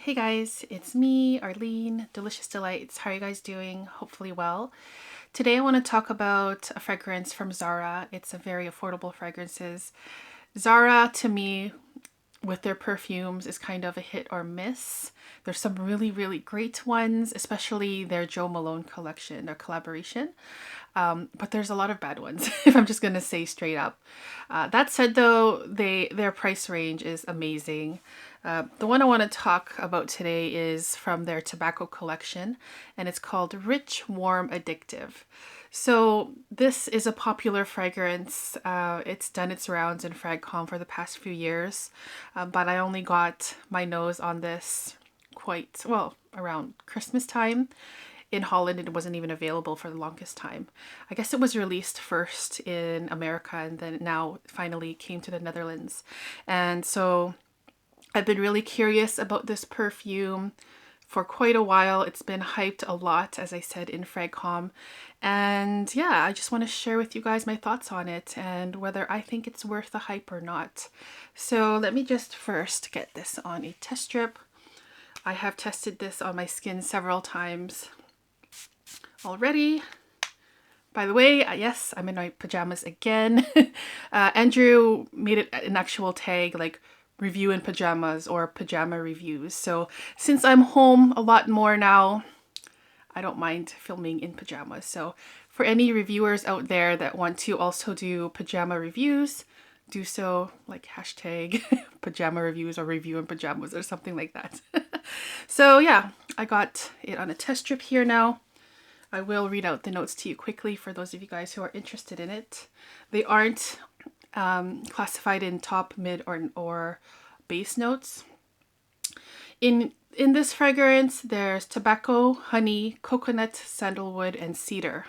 Hey guys, it's me, Arlene, Delicious Delights. How are you guys doing? Hopefully well. Today I want to talk about a fragrance from Zara. It's a very affordable fragrances. Zara, to me, with their perfumes is kind of a hit or miss. There's some really great ones, especially their Jo Malone collection, their collaboration. But there's a lot of bad ones, if I'm just gonna say straight up. That said though, their price range is amazing. The one I want to talk about today is from their tobacco collection, and it's called Rich Warm Addictive. So this is a popular fragrance. It's done its rounds in FragCom for the past few years, but I only got my nose on this quite, well, around Christmas time. In Holland, it wasn't even available for the longest time. I guess it was released first in America and then now finally came to the Netherlands. And so I've been really curious about this perfume for quite a while. It's been hyped a lot, as I said, in FragCom. And yeah, I just want to share with you guys my thoughts on it and whether I think it's worth the hype or not. So let me just first get this on a test strip. I have tested this on my skin several times already. By the way, yes, I'm in my pajamas again. Andrew made it an actual tag like review in pajamas or pajama reviews. So since I'm home a lot more now, I don't mind filming in pajamas. So for any reviewers out there that want to also do pajama reviews, do so, like hashtag pajama reviews or review in pajamas or something like that. So yeah, I got it on a test strip here now. I will read out the notes to you quickly for those of you guys who are interested in it. They aren't classified in top, mid, or base notes. In this fragrance, there's tobacco, honey, coconut, sandalwood, and cedar.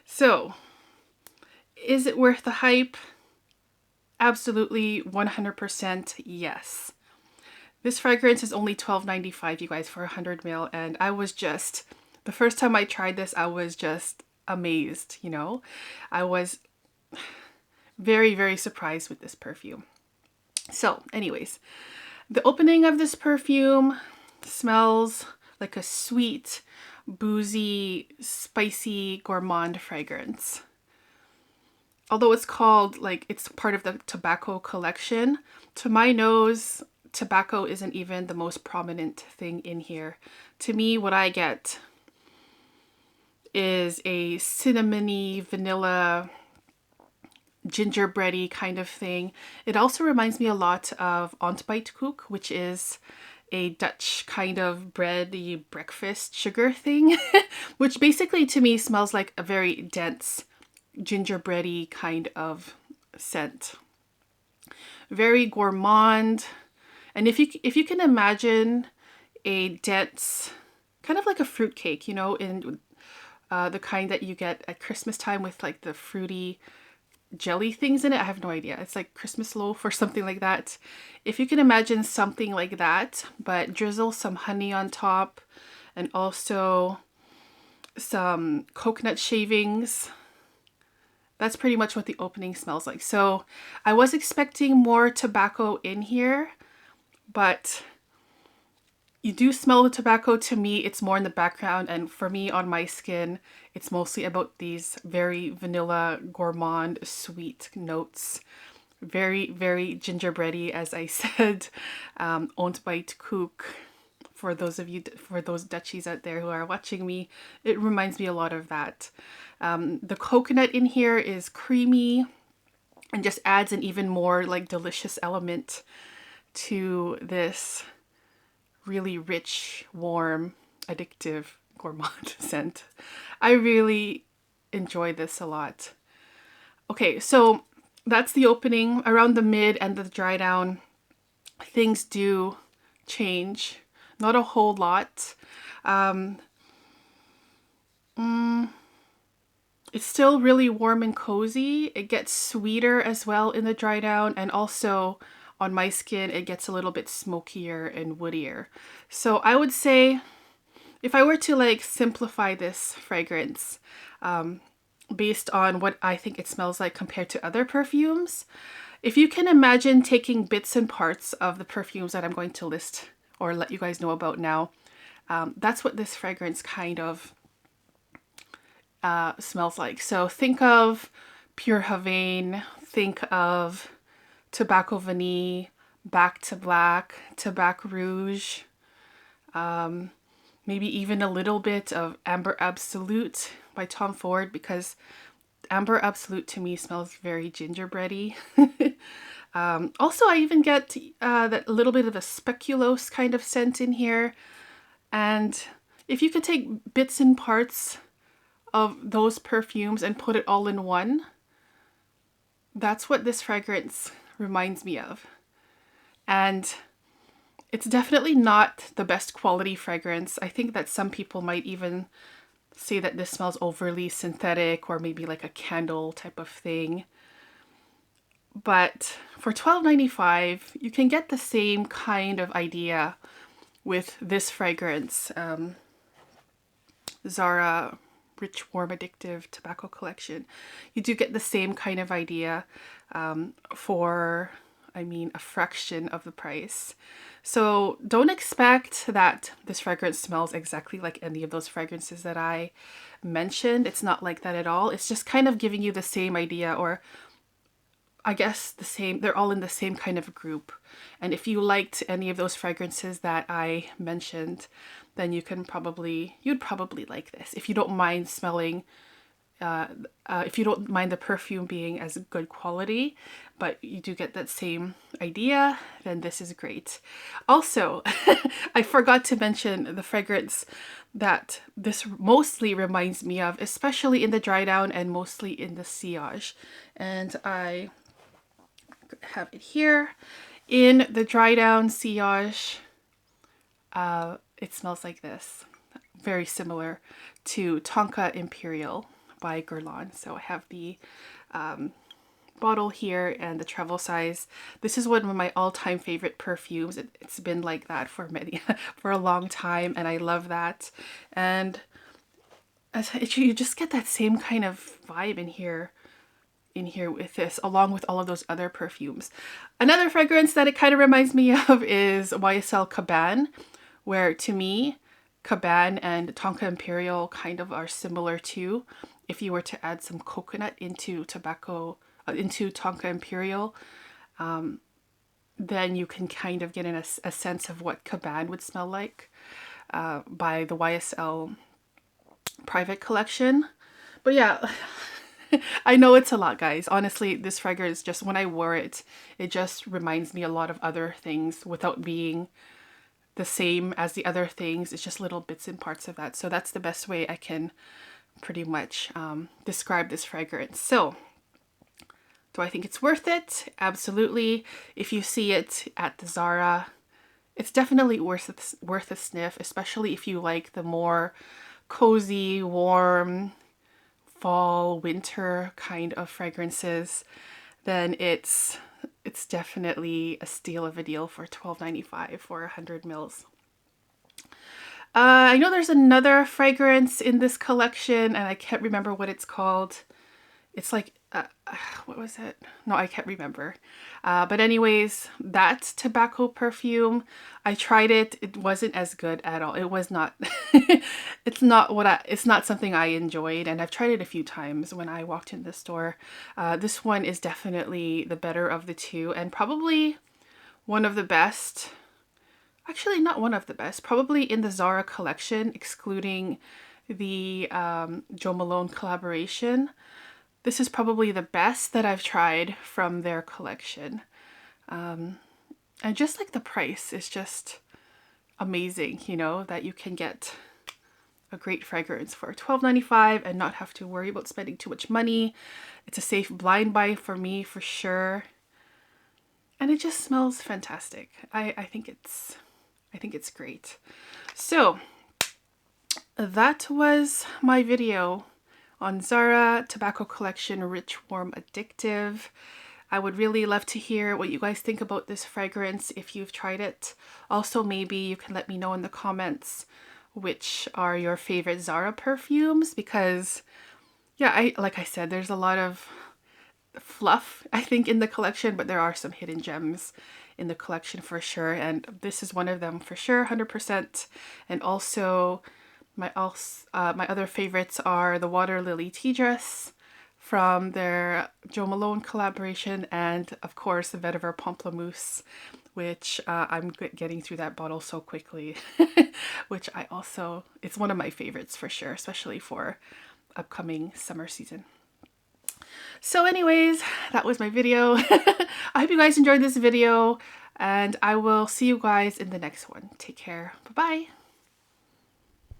So, is it worth the hype? Absolutely, 100% yes. This fragrance is only $12.95, you guys, for 100 ml, and I was just, the first time I tried this, I was just amazed, you know? I was very surprised with this perfume. So anyways, the opening of this perfume smells like a sweet, boozy, spicy, gourmand fragrance. Although it's called, like, it's part of the tobacco collection, to my nose, tobacco isn't even the most prominent thing in here. To me, what I get is a cinnamony, vanilla, gingerbready kind of thing. It also reminds me a lot of ontbijtkoek, which is a Dutch kind of bready breakfast sugar thing, which basically to me smells like a very dense gingerbready kind of scent. Very gourmand. And if you can imagine a dense, kind of like a fruit cake, you know, in the kind that you get at Christmas time with like the fruity jelly things in it. I have no idea. It's like Christmas loaf or something like that. If you can imagine something like that, but drizzle some honey on top and also some coconut shavings. That's pretty much what the opening smells like. So I was expecting more tobacco in here, but you do smell the tobacco. To me, it's more in the background, and for me on my skin, it's mostly about these very vanilla, gourmand, sweet notes. Very gingerbready, as I said. Ontbijtkoek. For those Dutchies out there who are watching me, it reminds me a lot of that. The coconut in here is creamy and just adds an even more like delicious element to this really rich, warm, addictive, gourmand scent. I really enjoy this a lot. Okay, so that's the opening. Around the mid and the dry down, things do change. Not a whole lot. It's still really warm and cozy. It gets sweeter as well in the dry down, and also on my skin it gets a little bit smokier and woodier. So I would say if I were to like simplify this fragrance based on what I think it smells like compared to other perfumes, If you can imagine taking bits and parts of the perfumes that I'm going to list or let you guys know about now, that's what this fragrance kind of smells like. So think of pure Havane, think of Tobacco Vanille, Back to Black, Tabac Rouge, maybe even a little bit of Amber Absolute by Tom Ford, because Amber Absolute to me smells very gingerbready. Also, I even get that little bit of a Speculoos kind of scent in here. And if you could take bits and parts of those perfumes and put it all in one, that's what this fragrance reminds me of. And it's definitely not the best quality fragrance. I think that some people might even say that this smells overly synthetic or maybe like a candle type of thing. But for $12.95, you can get the same kind of idea with this fragrance, Zara Rich Warm Addictive Tobacco Collection. You do get the same kind of idea for, I mean, a fraction of the price. So don't expect that this fragrance smells exactly like any of those fragrances that I mentioned. It's not like that at all. It's just kind of giving you the same idea, or I guess the same, they're all in the same kind of group. And if you liked any of those fragrances that I mentioned, then you'd probably like this. If you don't mind smelling, if you don't mind the perfume being as good quality, but you do get that same idea, then this is great. Also, I forgot to mention the fragrance that this mostly reminds me of, especially in the dry down and mostly in the sillage. And I have it here. In the dry down sillage, it smells like this. Very similar to Tonka Imperiale by Guerlain. So I have the bottle here and the travel size. This is one of my all-time favorite perfumes. It's been like that for for a long time, and I love that. And you just get that same kind of vibe in here with this, along with all of those other perfumes. Another fragrance that it kind of reminds me of is YSL Caban, where to me, Caban and Tonka Imperiale kind of are similar too. If you were to add some coconut into Tonka Imperiale, then you can kind of get in a sense of what Caban would smell like by the YSL private collection. But yeah, I know it's a lot, guys. Honestly, this fragrance, just when I wore it, it just reminds me a lot of other things without being the same as the other things. It's just little bits and parts of that. So that's the best way I can pretty much describe this fragrance. So do I think it's worth it? Absolutely. If you see it at the Zara, it's definitely worth a sniff, especially if you like the more cozy, warm, fall, winter kind of fragrances. Then it's definitely a steal of a deal for $12.95 for 100 mils. I know there's another fragrance in this collection, and I can't remember what it's called. It's like, what was it? No, I can't remember. But anyways, that tobacco perfume, I tried it. It wasn't as good at all. It was not, it's not something I enjoyed. And I've tried it a few times when I walked in the store. This one is definitely the better of the two, and probably one of the best. Actually, not one of the best, probably in the Zara collection, excluding the Jo Malone collaboration. This is probably the best that I've tried from their collection. And just like the price is just amazing, you know, that you can get a great fragrance for $12.95 and not have to worry about spending too much money. It's a safe blind buy for me, for sure. And it just smells fantastic. I think it's great. So that was my video on Zara Tobacco Collection Rich Warm Addictive. I would really love to hear what you guys think about this fragrance if you've tried it. Also, maybe you can let me know in the comments which are your favorite Zara perfumes, because yeah, like I said, there's a lot of fluff, I think, in the collection, but there are some hidden gems in the collection for sure, and this is one of them for sure, 100%. And also my other favorites are the Waterlily tea dress from their Jo Malone collaboration, and of course the Vetiver Pamplemousse, which I'm getting through that bottle so quickly, which it's one of my favorites for sure, especially for upcoming summer season. So anyways, that was my video. I hope you guys enjoyed this video, and I will see you guys in the next one. Take care. Bye-bye.